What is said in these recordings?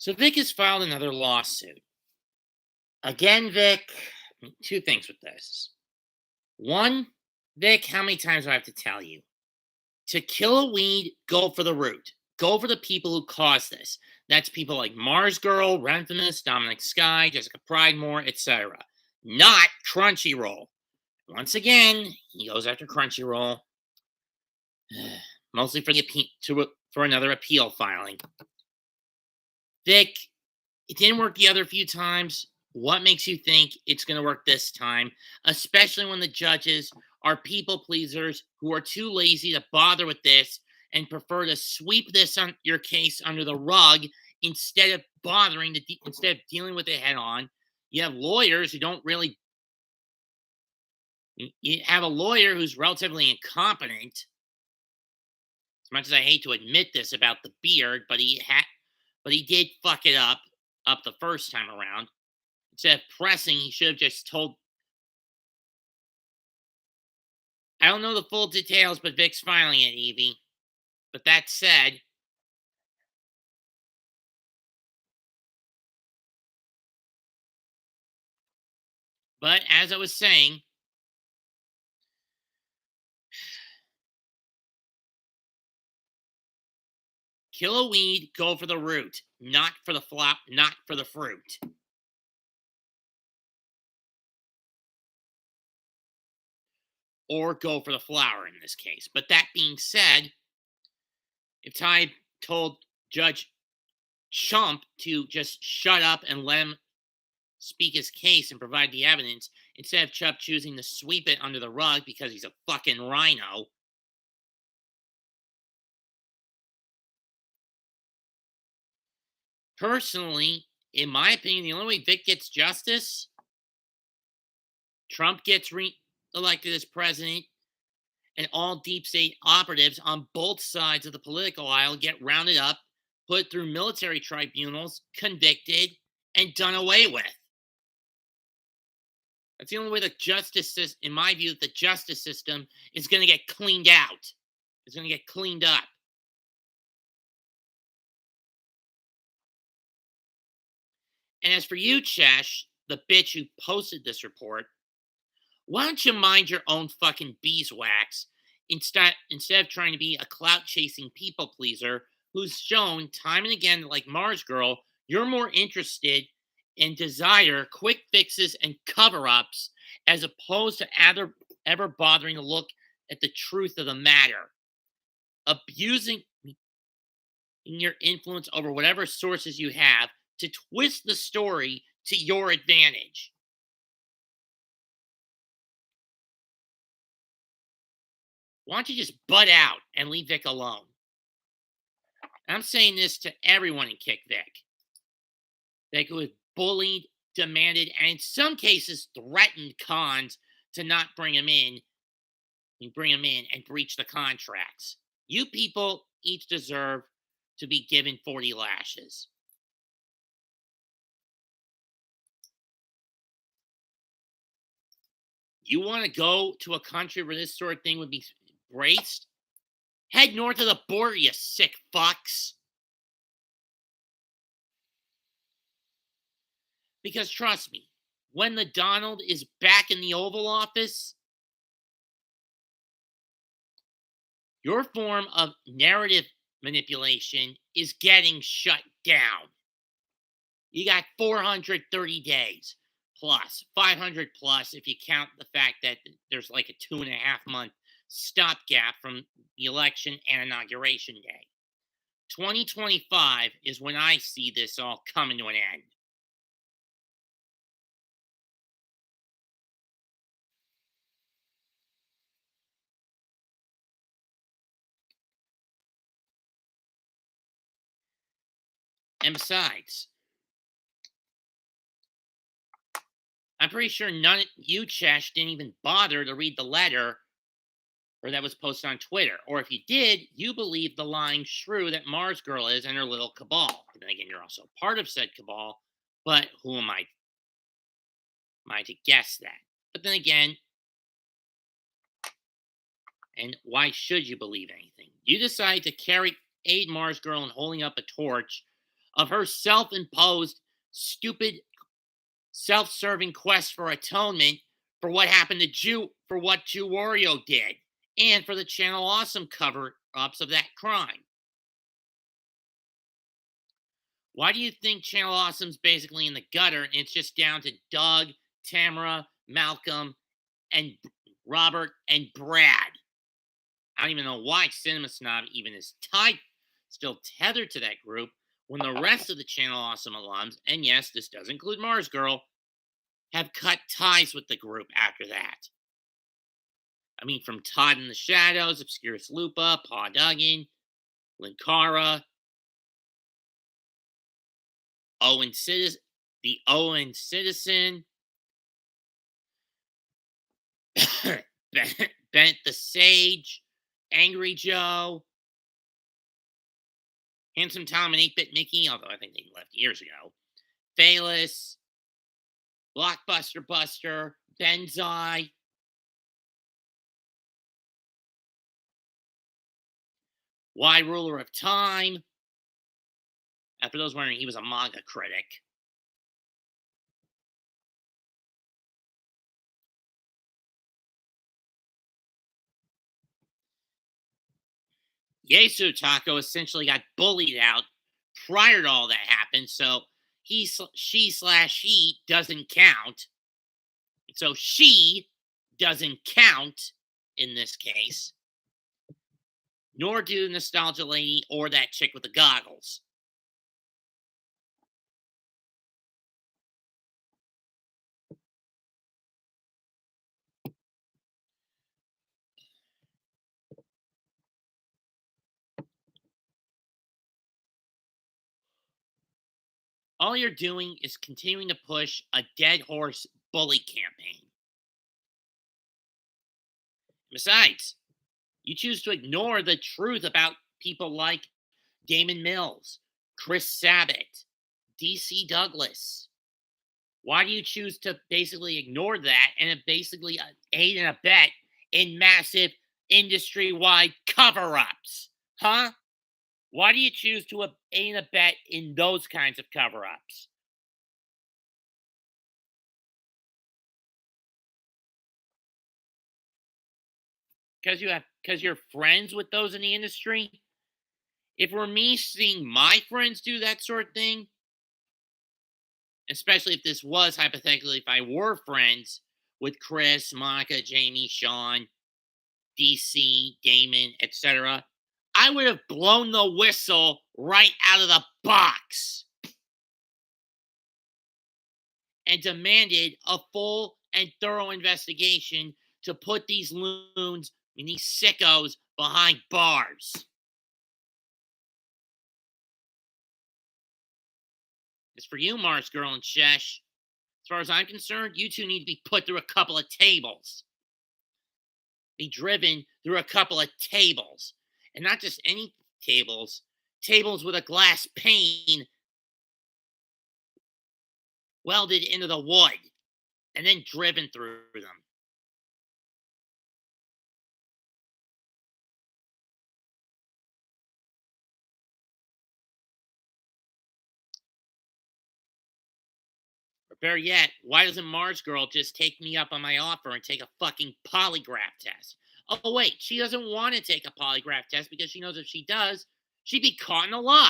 So Vic has filed another lawsuit. Again, Vic, two things with this. One, Vic, how many times do I have to tell you? To kill a weed, go for the root. Go for the people who caused this. That's people like Mars Girl, Renfamous, Dominic Sky, Jessica Pridemore, etc. Not Crunchyroll. Once again, he goes after Crunchyroll, mostly for for another appeal filing. Vic, it didn't work the other few times. What makes you think it's going to work this time? Especially when the judges are people pleasers who are too lazy to bother with this and prefer to sweep this on your case under the rug instead of instead of dealing with it head on. You have lawyers who don't really. You have a lawyer who's relatively incompetent. As much as I hate to admit this about the beard, but he did fuck it up the first time around. Instead of pressing, he should have just told. I don't know the full details, but Vic's filing it, Evie. But that said, but as I was saying, kill a weed, go for the root, not for the flop, not for the fruit. Or go for the flower in this case. But that being said, if Ty told Judge Chump to just shut up and let him speak his case and provide the evidence, instead of Chump choosing to sweep it under the rug because he's a fucking rhino, personally, in my opinion, the only way Vic gets justice, Trump gets re-elected as president, and all deep state operatives on both sides of the political aisle get rounded up, put through military tribunals, convicted, and done away with. That's the only way the justice system, in my view, the justice system is going to get cleaned out. It's going to get cleaned up. And as for you, Chesh, the bitch who posted this report, why don't you mind your own fucking beeswax instead of trying to be a clout chasing people pleaser who's shown time and again, like Mars Girl, you're more interested in desire quick fixes and cover ups as opposed to ever bothering to look at the truth of the matter. Abusing your influence over whatever sources you have to twist the story to your advantage. Why don't you just butt out and leave Vic alone? I'm saying this to everyone in Kick Vic. Vic was bullied, demanded, and in some cases threatened cons to not bring him in. You bring him in and breach the contracts. You people each deserve to be given 40 lashes. You want to go to a country where this sort of thing would be embraced? Head north of the border, you sick fucks. Because trust me, when the Donald is back in the Oval Office, your form of narrative manipulation is getting shut down. You got 430 days plus, 500 plus if you count the fact that there's like a 2.5 month stopgap from the election and inauguration day. 2025 is when I see this all coming to an end. And besides, I'm pretty sure none of you, Chesh, didn't even bother to read the letter or that was posted on Twitter. Or if you did, you believe the lying shrew that Mars Girl is and her little cabal. And then again, you're also part of said cabal, but who am I to guess that? But then again, and why should you believe anything? You decide to aid Mars Girl in holding up a torch of her self-imposed, stupid, self-serving quest for atonement for what happened to for what Jew Wario did, and for the Channel Awesome cover-ups of that crime. Why do you think Channel Awesome's basically in the gutter and it's just down to Doug, Tamara, Malcolm, and Robert and Brad? I don't even know why Cinema Snob even is still tethered to that group when the rest of the Channel Awesome alums, and yes, this does include Mars Girl, have cut ties with the group after that. I mean, from Todd in the Shadows, Obscurus Lupa, Paul Duggan, Linkara, Owen Citizen, the Owen Citizen, Bent the Sage, Angry Joe, Handsome Tom and 8-Bit Mickey, although I think they left years ago, Phaelus, Blockbuster Buster, Benzai, Y Ruler of Time. And for those wondering, he was a manga critic. Yesu Taco essentially got bullied out prior to all that happened, so she/he doesn't count. So she doesn't count in this case, nor do Nostalgia Lady or that chick with the goggles. All you're doing is continuing to push a dead horse bully campaign. Besides, you choose to ignore the truth about people like Damon Mills, Chris Sabat, DC Douglas. Why do you choose to basically ignore that and basically aid and abet in massive industry wide cover ups? Huh? Why do you choose to aid and abet in those kinds of cover ups? Because you're friends with those in the industry? If it were me seeing my friends do that sort of thing, especially if this was hypothetically, if I were friends with Chris, Monica, Jamie, Sean, DC, Damon, etc., I would have blown the whistle right out of the box and demanded a full and thorough investigation to put these loons and these sickos behind bars. As for you, Mars Girl and Shesh, as far as I'm concerned, you two need to be put through a couple of tables. Be driven through a couple of tables. And not just any tables, tables with a glass pane welded into the wood and then driven through them. Or better yet, why doesn't Mars Girl just take me up on my offer and take a fucking polygraph test? Oh, wait, she doesn't want to take a polygraph test because she knows if she does, she'd be caught in a lie.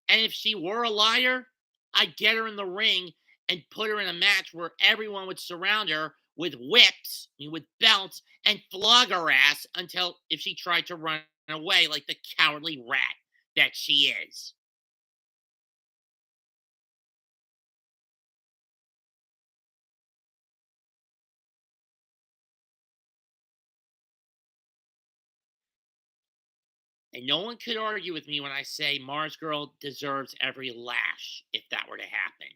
And if she were a liar, I'd get her in the ring and put her in a match where everyone would surround her with whips, with belts, and flog her ass until if she tried to run away like the cowardly rat that she is. And no one could argue with me when I say Mars Girl deserves every lash if that were to happen.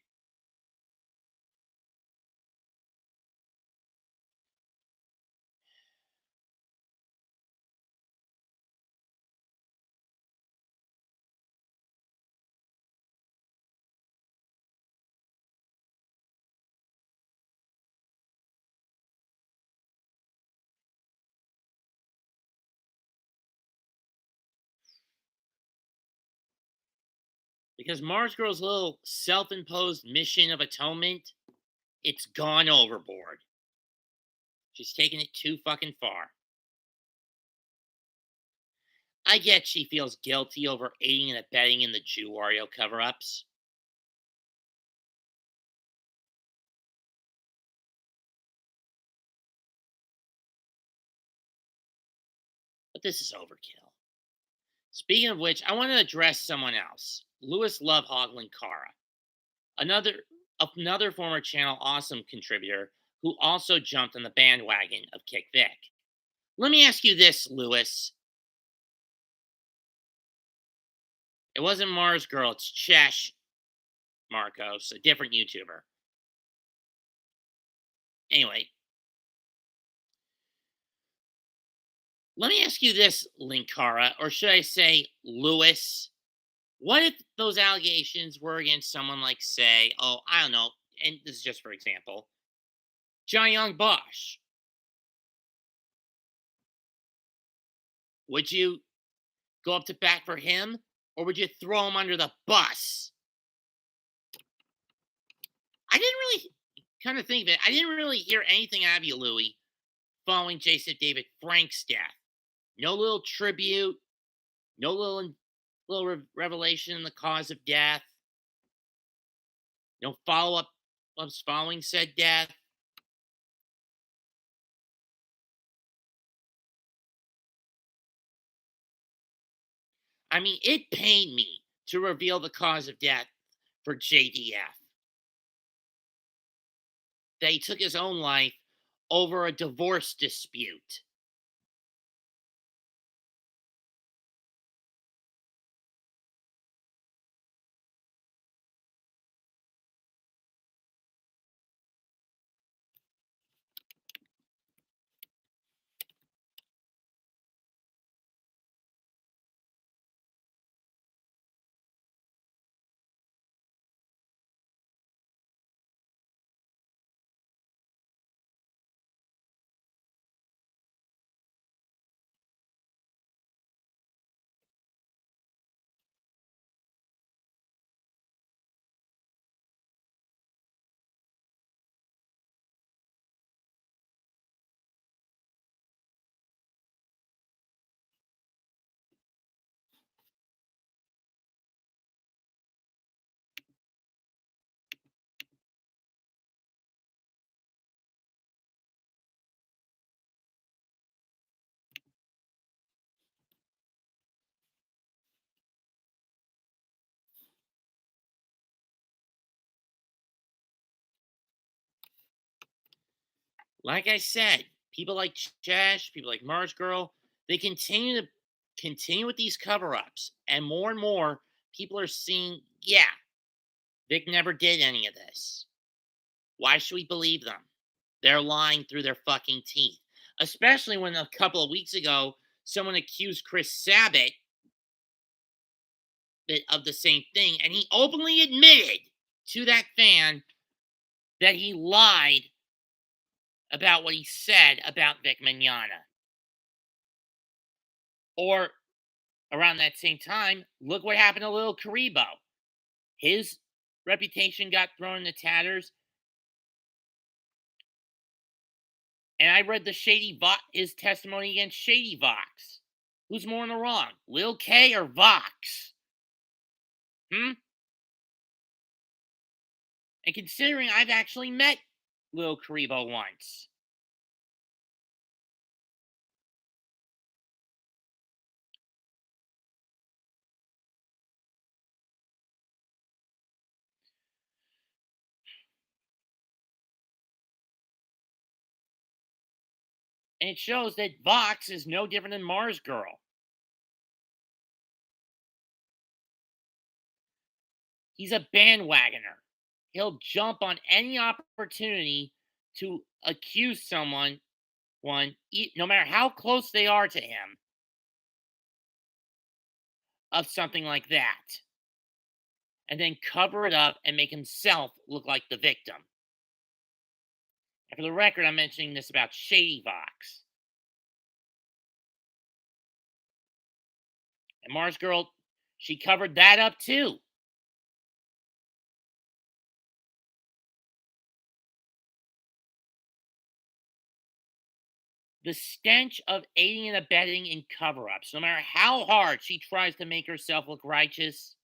because Mars Girl's little self-imposed mission of atonement, it's gone overboard. She's taken it too fucking far. I get she feels guilty over aiding and abetting in the Jew Wario cover-ups. But this is overkill. Speaking of which, I want to address someone else. Lewis Lovehog Linkara. Another former Channel Awesome contributor who also jumped on the bandwagon of Kick Vic. Let me ask you this, Lewis. It wasn't Mars Girl, it's Chesh Marcos, a different YouTuber. Anyway, let me ask you this, Linkara, or should I say Lewis? What if those allegations were against someone like, say, oh, I don't know, and this is just for example, John Young Bosch? Would you go up to bat for him, or would you throw him under the bus? I didn't really kind of think of it. I didn't really hear anything out of you, Louie, following Jason David Frank's death. No little tribute, no little revelation in the cause of death, no follow-up following said death. I mean, it pained me to reveal the cause of death for JDF. That he took his own life over a divorce dispute. Like I said, people like Chesh, people like Mars Girl, they continue with these cover-ups, and more people are seeing, yeah, Vic never did any of this. Why should we believe them? They're lying through their fucking teeth. Especially when a couple of weeks ago, someone accused Chris Sabat of the same thing, and he openly admitted to that fan that he lied about what he said about Vic Mignogna. Or around that same time, look what happened to Lil Karibo. His reputation got thrown in the tatters. And I read his testimony against Shady Vox. Who's more in the wrong, Lil K or Vox? And considering I've actually met Lil Karibo once. And it shows that Vox is no different than Mars Girl. He's a bandwagoner. He'll jump on any opportunity to accuse someone, no matter how close they are to him, of something like that. And then cover it up and make himself look like the victim. And for the record, I'm mentioning this about Shady Vox. And Mars Girl, she covered that up too. The stench of aiding and abetting in cover ups, no matter how hard she tries to make herself look righteous,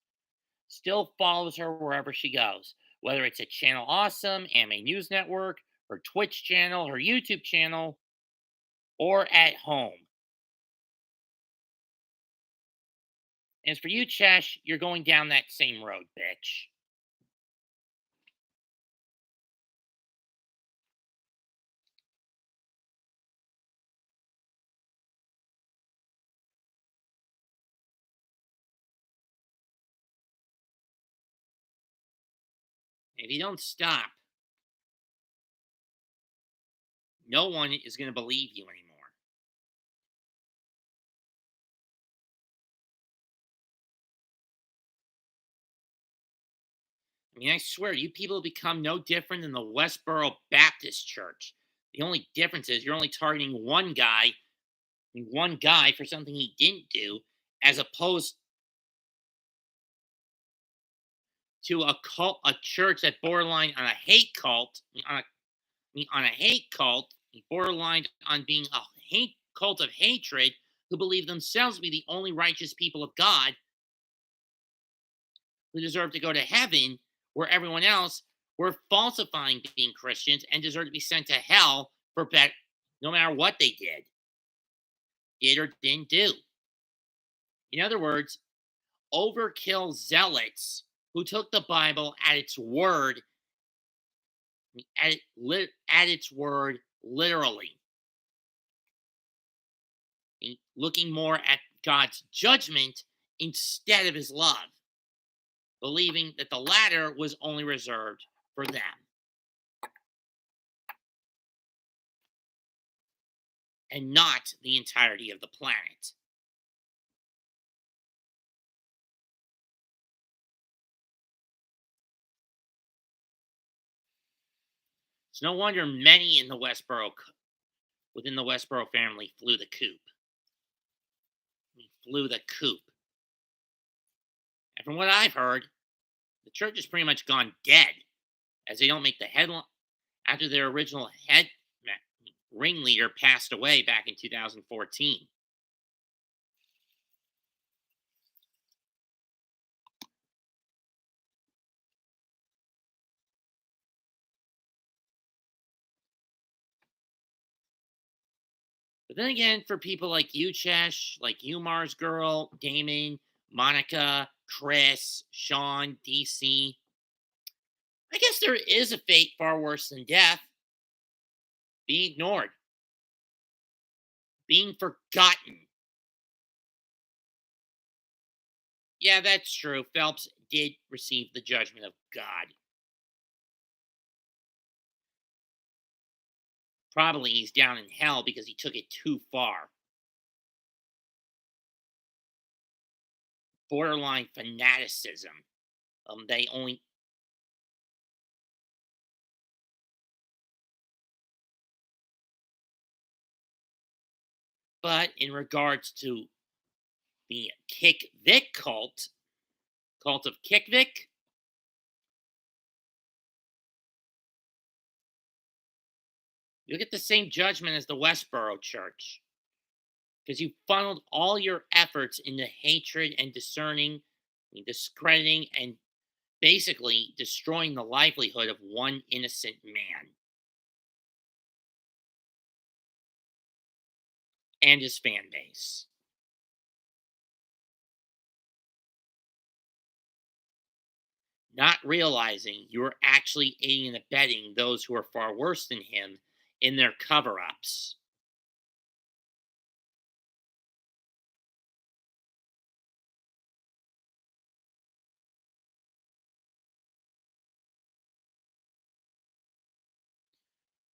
still follows her wherever she goes. Whether it's at Channel Awesome, Anime News Network, her Twitch channel, her YouTube channel, or at home. As for you, Chesh, you're going down that same road, bitch. If you don't stop, no one is going to believe you anymore. I mean, I swear, you people have become no different than the Westboro Baptist Church. The only difference is you're only targeting one guy for something he didn't do, as opposed to a church that borderline on a hate cult, on a hate cult, borderline on being a hate cult of hatred, who believe themselves to be the only righteous people of God, who deserve to go to heaven, where everyone else were falsifying being Christians and deserve to be sent to hell for no matter what they did or didn't do. In other words, overkill zealots who took the Bible at its word, at its word literally, looking more at God's judgment instead of his love, believing that the latter was only reserved for them. And not the entirety of the planet. It's no wonder many in the within the Westboro family flew the coop. Flew the coop. And from what I've heard, the church has pretty much gone dead, as they don't make the headline after their original ringleader passed away back in 2014. But then again, for people like you, Chesh, like you, Mars Girl, Damon, Monica, Chris, Sean, DC, I guess there is a fate far worse than death: being ignored, being forgotten. Yeah, that's true. Phelps did receive the judgment of God. Probably he's down in hell because he took it too far. Borderline fanaticism. They only. But in regards to the Kick Vic cult of Kick Vic, you'll get the same judgment as the Westboro Church. Because you funneled all your efforts into hatred and discrediting, and basically destroying the livelihood of one innocent man and his fan base. Not realizing you were actually aiding and abetting those who are far worse than him in their cover ups.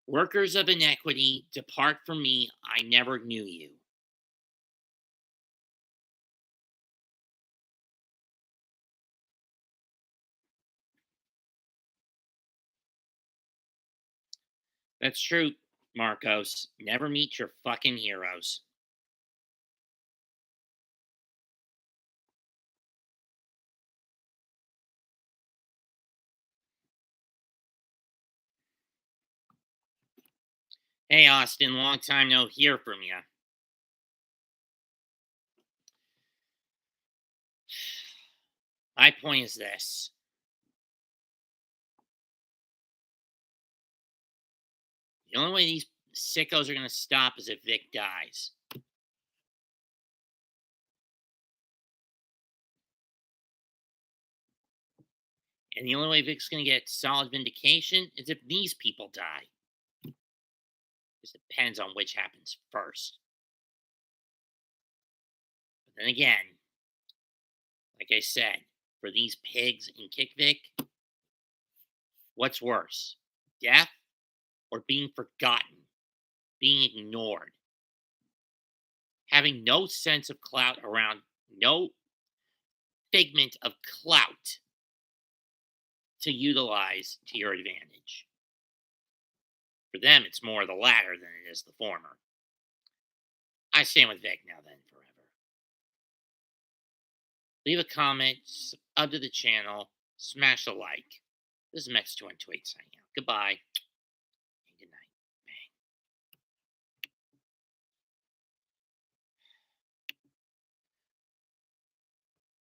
Workers of inequity, depart from me, I never knew you. That's true, Marcos. Never meet your fucking heroes. Hey, Austin, long time no hear from you. My point is this: the only way these sickos are going to stop is if Vic dies. And the only way Vic's going to get solid vindication is if these people die. It depends on which happens first. But then again, like I said, for these pigs in Kick Vic, what's worse? Death or being forgotten, being ignored, having no sense of clout around, no figment of clout to utilize to your advantage. For them, it's more the latter than it is the former. I stand with Vic now, then, forever. Leave a comment, sub to the channel, smash a like. This is Mex212 signing out. Goodbye.